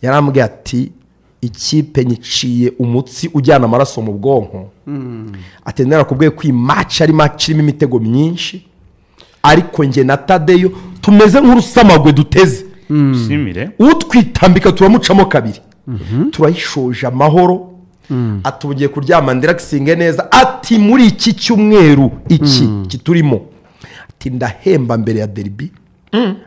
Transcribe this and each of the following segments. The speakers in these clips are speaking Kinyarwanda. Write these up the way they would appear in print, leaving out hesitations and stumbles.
yarambwiye ati ikipe nyiciye umutsi ujyana amaraso mu bwonko atendera kubwiye ko match ari match irimo imitego myinshi ariko nge na Tadeyo tumeze nk'urusamagwe duteze Shimire utwitambika turamucamo kabiri turayishoje amahoro atugiye kuryama ndirakisinge neza ati muri iki cyumweru iki kiturimo ati ndahemba mbere ya derby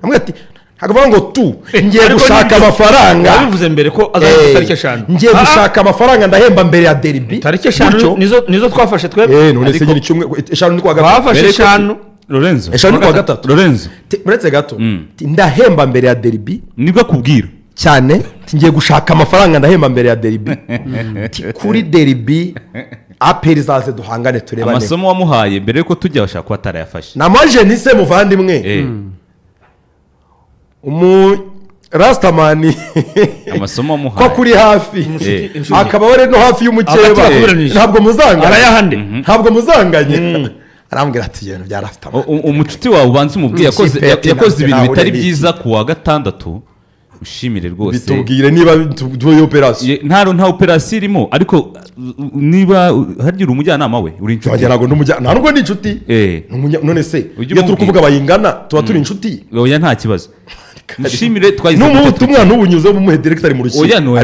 amwe ati hakavuga ngo tu ngiye gushaka amafaranga yabivuze mbere ko azari tariki 5 ngiye gushaka amafaranga ndahemba mbere ya derby tariki 5 nizo twafashe twebwe none se nyine cyumwe 5 ni kwa gatatu bafashe 5 Lorenzo 5 ni kwa gatatu Lorenzo muretse gato ndahemba mbere ya derby nibwo kubwira cyane ngiye gushaka amafaranga ndahemba mbere ya derby kuri derby aperi zaze duhangane turebane amasomo wamuhaye mbere yuko tujya bashaka ko atarayafashe namaje nise muvandimwe Rastamani amasomo wamuhaye ko kuri hafi akaba wari no hafi y'umukeba ntabwo muzanganye arayahande ntabwo muzanganye arambwira ati ibintu bya Rastamani umucuti wawe ubanze umubwiye yakoze ibintu bitari byiza ku wa gatandatu ushimire rwose bitubwire niba tuyo operation nta operation irimo ariko niba hargira umujyanama we uri inshuti wagerago n'umujyanama ntabwo ni inshuti none se iyo turi kuvuga bayingana tuba turi inshuti oya nta kibazo ushimire twayize n'ubutumwa n'ubunyuze mu muhe director mu rukiko oya no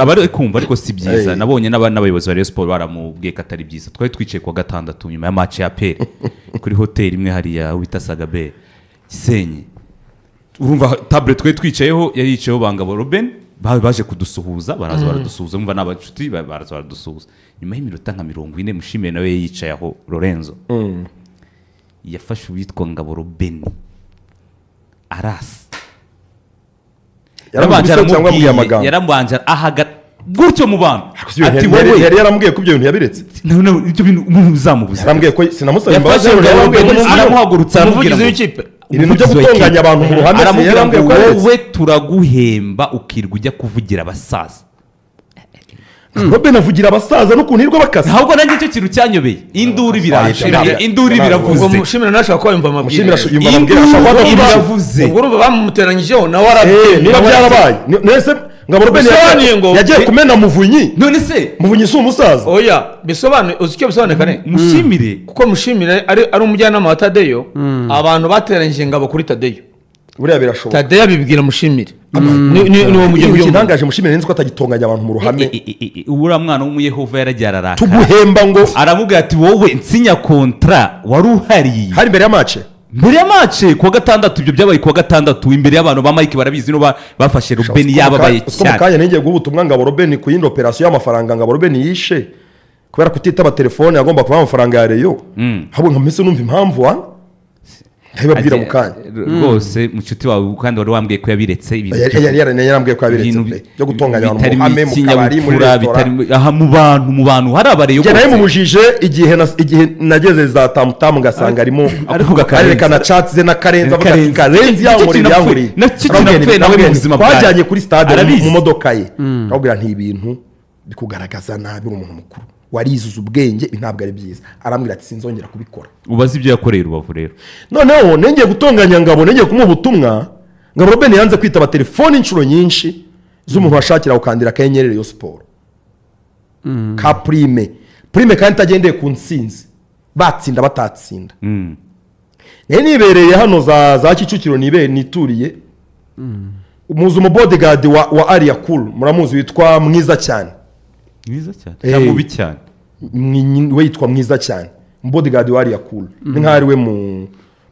abari kumva ariko si byiza nabonye n'abayobozi ba Rayon Sport baramubwiye ko atari byiza twari twicaye ku gatandatu nyuma ya match ya APR kuri hotel imwe hariya wita Sagabe Gisenyi urumva tablet twe twicayeho yari yicayeho Bangabo Robin baje kudusuhuza baraza baradusuhuza umva n'abacuti baraza baradusuhuza nyuma y'iminota nka 40 mushimire nawe yicayeho Lorenzo yafashe uwitwa Ngabo Robin arasa yarambanje ahaga gutyo mu bantu ati wowe yari yarambwiye ko ibyo bintu yabiretse ibyo bintu umuntu uzamubuza yarambwiye ko sinamusaba imbabazi aramuhagurutsa umuvugizi w'ikipe ibintu byo gutunganya abantu mu ruhame yarambwiye ko wowe turaguhemba ukirwa ujya kuvugira abasaza Robin avugira abasaza no kunirwa bakase ahubwo nanjye cyo kintu cyanyobeye induru birashira induru biravuze ubwo mushimira nashaka ko yumva amabwire biravuze ubwo urumva bamuteranyijeho nawe arabye niba byarabaye nese Ngabo Robin yagiye kumena muvunyi none se muvunyi si umusaza oya bisobanuye uzi icyo bisobanuye kane mushimire kuko mushimire ari umujyanama wa Tadeyo abantu bateranyije Ngabo kuri Tadeyo buriya birashoboka Tadeyo bibwira mushimire ni wo mugiye ntangaje mushimire nzi ko atagitonganya abantu mu ruhame ubura mwana w'umuyehova yarajyararaka tuguhemba ngo aravuga ati wowe nsinya kontra wari uhari hari imbere ya match mbere ya match ku gatandatu ibyo byabaye ku gatandatu imbere y'abantu ba Mike barabizi no bafashe Robin yababaye cyane kanya ngiye gubutumwa Ngabo Robin ku yindi operation y'amafaranga Ngabo Robin yishe kubera kutitaba telefone yagomba kuba amafaranga ya Rayon habo nkamese numva impamvu ntibabwira mu kanya rwose mucuti wawe kandi wari wambwiye ko yabiretse ibintu yarambwiye ko yabiretse byo gutunganya abantu mu hame mu kabari muri restaurant aha mu bantu hari abareyo cyane mumujije igihe nageze za tamutamu ngasanga arimo avuga karekana chat ze na Karenzi avuga Karenzi yamuri nawe mu buzima bwawe twajyanye kuri stade mu modoka ye arabwira nti ibintu bikugaragaza nabi umuntu mukuru warizuza ubwenge ntabwo ari byiza arambwira ati sinzongera kubikora ubaze ibyo yakoreye Rubavu rero noneho nengeye gutonganya Ngabo nengeye kumuha ubutumwa Ngabo Robin yanze kwitaba telefone inshuro nyinshi z'umuntu washakira ukandira Kanyenyeri yo Sport ka prime kandi tagendeye ku nsinzi batsinda batatsinda nibereye hano za Kicukiro nituriye umuzi mu bodyguard wa Aria Cool muramuzi witwa mwiza cyane mubi cyane we yitwa mwiza cyane bodyguard wa Aria Cool nk'ari we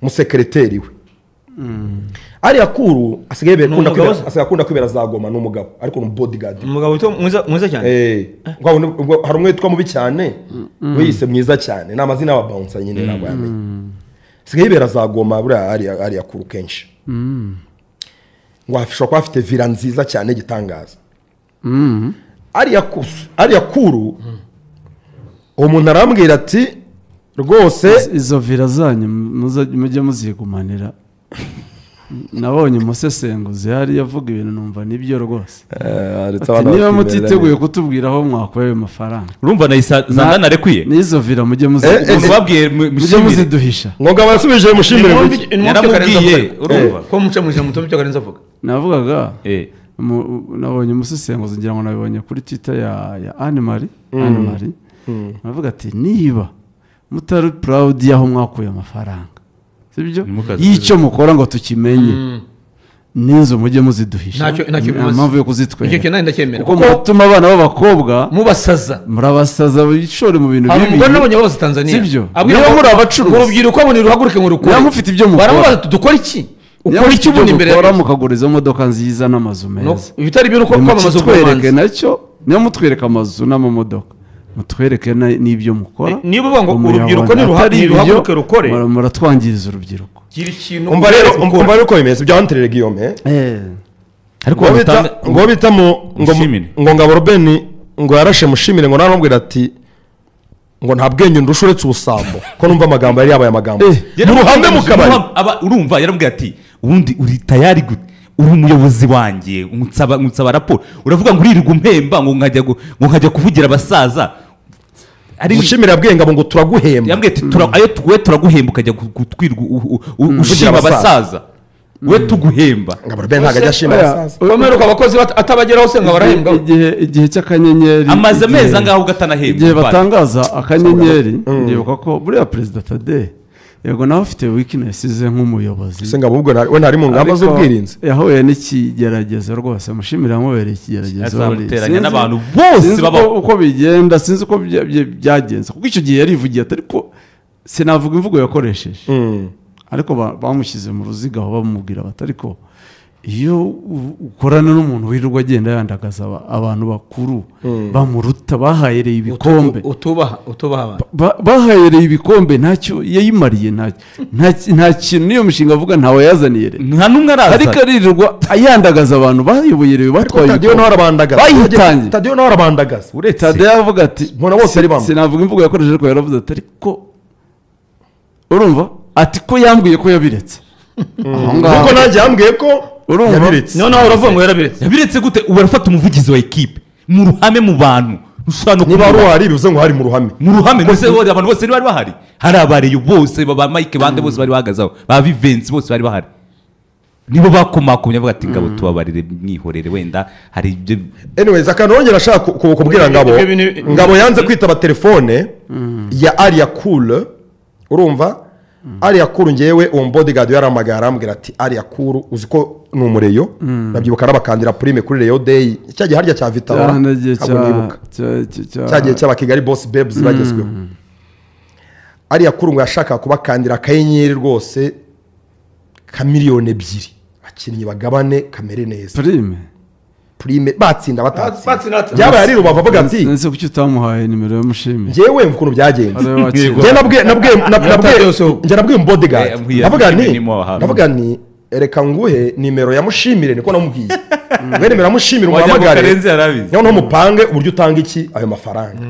mu secretary we Aria Cool asigaye akunda kwibera zagoma n'umugabo ariko no bodyguard umugabo witwa mwiza cyane hari umwe witwa mubi cyane we yise mwiza cyane n'amazina y'aba bouncer nyine nabo yamenye asigaye ibera zagoma buriya Aria Cool kenshi ngo afisha kwa afite vira nziza cyane gitangaza Aria Cool umuntu arambwira ati rwose izo vira zanyu mujye muzigumanira nabonye umusesenguzi hari yavuga ibintu numva nibyo rwose niba mutiteguye kutubwira aho mwakoye amafaranga urumva nayisazana narekuye nizo vira mujye muziduhisha ngo Ngabo yasubije mushimire yaramubwiye urumva ko muce muje muto byo Karenzi avuga navugaga nabonye umusesenguzi ngira ngo nabibonye kuri Twitter ya Animari aravuga ati niba mutari proud y'aho mwakuye amafaranga sibyo y'icyo mukora ngo tukimenye n'inzu mujye muziduhisha mpamvu yo kuzitwera icyo kintu ndacyemera kuko mutuma abana b'abakobwa murabasaza bishore mu bintu bibi ngo nabonye bose Tanzania sibyo niba muri abacuruzi urubyiruko muri ruhaguruke mu rukore mufite ibyo mukora baramubaza dukora iki ukora iki ubundi imbere mukora mukaguriza imodoka nziza n'amazu meza ibitari byo uko kwamamaza ubwanze nacyo niyo mutwereka amazu n'amamodoka mutwereke n'ibyo mukora niba uvuga ngo urubyiruko ruhaguruke rukore muratwangiriza urubyiruko gira ikintu umva rero uko bimeze bya Antre Guillaume ariko ngo bita ngo Ngabo Robben ngo yarashe Mushimire ngo naramubwira ati ngo nta bwenge ndusha uretse ubusambo ko numva amagambo yari yabaye amagambo mu ruhande mu kabari urumva yaramubwira ati ubundi uri tayari gute uri umuyobozi wanjye unsaba raporo uravuga ngo uririrwa umpemba ngo nkajya kuvugira abasaza Mushimire yabwiye Ngabo ngo turaguhemba yambwiye ati ayo tuguhe turaguhemba ukajya kutwirwa ushima abasaza we tuguhemba Ngabo Robben ntabwo ajya ashima abasaza umeruka abakozi atabageraho se ngo barahembwa igihe cy'akanyenyeri amaze meza ngaho ugatanahembwa igihe batangaza akanyenyeri ndibuka ko buriya perezida Tade yego nawe afite weakness ze nk'umuyobozi se Ngabo ubwo we ntari mu ngamba z'ubwirinzi yahuye n'ikigeragezo rwose Mushimire yamubereye ikigeragezo azamuteranya n'abantu bose uko bigenda sinzi uko byagenze kuko icyo gihe yarivugiye ariko sinavuga imvugo yakoresheje ariko bamushyize mu ruziga aho bamubwira bati ariko iyo ukorana n'umuntu wirirwa agenda yandagaza abantu bakuru bamuruta bahayereye ibikombe bahayereye ibikombe ntacyo yayimariye nta kintu niyo mishinga avuga ntawe yazaniye nta n'umwe araza ariko aririrwa yandagaza abantu bayoboye batwaye Tadiyo nawe arabandagaza bayitangiye Tadiyo nawe arabandagaza Tadiyo yavuga ati mbona bose ari bamwe sinavuga imvugo yakoresheje ariko yaravuze ati ariko urumva ati ko yambwiye ko yabiretse kuko nanjye yambwiye ko yabiretse noneho uravuga ngo yabiretse gute ubu arafata umuvugizi wa ekipe mu ruhame mu bantu niba ari uhari bivuze ngo hari mu ruhame ndetse abantu bose bari bahari hari abareyo bose ba Mike bande bose bari bahagazaho ba Vivensi bose bari bahari nibo bakomakomye bavuga ati Ngabo tubabarire mwihorere wenda hari ibyo anyways akantu wongera ashaka kubwira Ngabo yanze kwitaba telefone ya Aria Cool urumva Aria Cool ngewe uwo bodyguard yaramagara arambwira ati Aria Cool uzi ko ni umureyo nabyibuka n'abakandira prime kuri Reyo Day cyagiye harya cya Vitara cyagiye cy'aba Kigali Boss Babes bagezweho Aria Cool ngo yashaka kubakandira akanyenyeri rwose ka miliyoni 2 abakinnyi bagabane kamere neza prime batsinda batatsinda byabaye ari Rubavu avuga ati nese kuki utamuhaye nimero ya Mushimire ngewe mvukuntu byagenze nje nabwiye bodyguard navuga ni ereka nguhe nimero ya Mushimire niko namubwiye ngwe nimero ya Mushimire umuhamagare noneho mupange uburyo utanga iki ayo mafaranga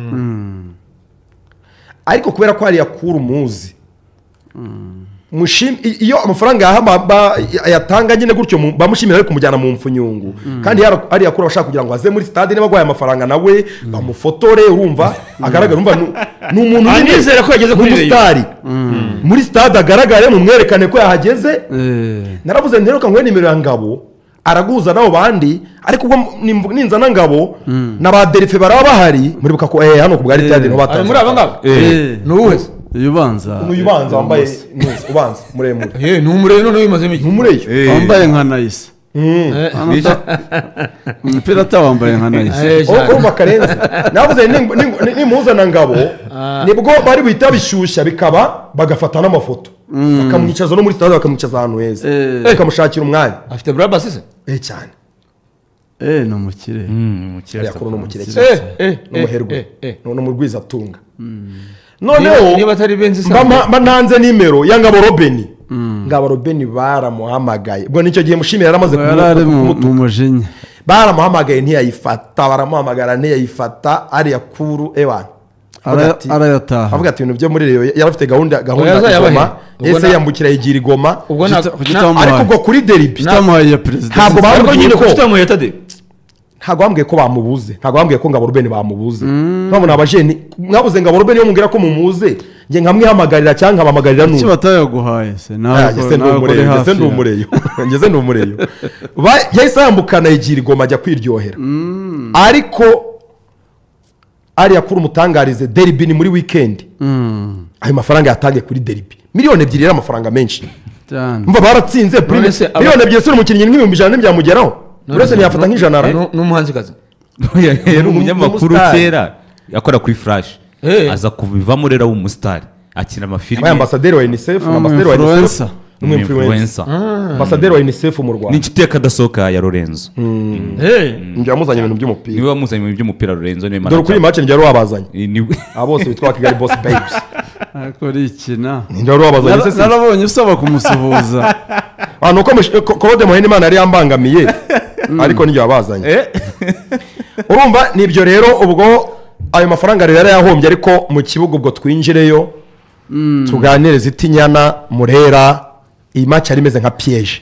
ariko kubera ko Aria Cool muzi iyo amafaranga yatanga nyine gutyo bamushimira ari kumujyana mu mfunyungu kandi Aria Cool bashaka kugira ngo aze muri stade niba gwaye amafaranga nawe bamufotore urumva agaragara urumva ni umuntu anizera ko yageze kuri stade muri stade agaragare mu mwerekane ko yahageze naravuze nderuka ngwe nimero ya Ngabo araguza nabo bandi ariko ubwo ninzana Ngabo na ba Derife baraba bahari muri buka ko hano ku bwari stade no batanze muri aba Ngabo nuwe uyubanza wambaye ubanza muremure ni umureyo none wimazemo iki umureyo wambaye nka Nayise umupira atawambaye nka Nayise urumva Karenzi navuze nimuzana Ngabo nibwo bari buhita bishyushya bikaba bagafata n'amafoto bakamwicaza no muri stade bakamwicaza ahantu heza bakamushakira umwanya afite braba sise cyane ni umukire yakuru n'umukire n'umuherwe no mu rwiza atunga noneho niba atari benzi bananze nimero ya Ngabo Robben Ngabo Robben baramuhamagaye ubwo nicyo gihe Mushimire yaramaze mu mujinya baramuhamagaye ntiyayifata baramuhamagara ntiyayifata Aria Cool arayataha avuga ati ibintu byo muri Reyo yarafite gahunda y'Igoma ese yambukira yigira Igoma ariko ubwo kuri derby utamuhaye perezida ntabwo bambwiye ko utamuhaye Tade ntabwo bambwiye ko bamubuze ntabwo bambwiye ko Ngabo Robben bamubuze ntabwo nabajeni mwabuze Ngabo Robben yo mumbwira ko mumuze njye nkamwihamagarira cyangwa nkabamagarira icyo batayaguhaye se ngeze ndi umureyo yahise yambukana yigira igoma ajya kwiryohera ariko ariya kuri umutangarize deribi ni muri wikendi ayo mafaranga yatangiye kuri deribi miliyoni 2 rero amafaranga menshi mva baratsinze miliyoni 2 sura umukinnyi nk'ibihumbi 100 ntibyamugeraho uretse ntiyafata nk'ijana n'umuhanzikazi yari umunyamakuru kera yakora kuri flash aza kubivamo rero w'umusitari akina amafilime ambasaderi wa UNICEF n'umwinfluencer ambasaderi wa UNICEF mu Rwanda n'inshuti y'akadasohoka ya Lorenzo njya muzanye ibintu by'umupira niwe wamuzanye ibintu by'umupira Lorenzo niwe dore kuri match njya wabazanye abose bitwa Kigali Boss Babes akora ikina njya wabazanye narabonye usaba kumusuhuza nuko Claude Muhenimana yari yambangamiye ariko njya wabazanye urumva nibyo rero ubwo ayo mafaranga rero yahombye ariko mu kibuga ubwo twinjireyo tuganire Zitinyana Murera iyi match yari imeze nka piège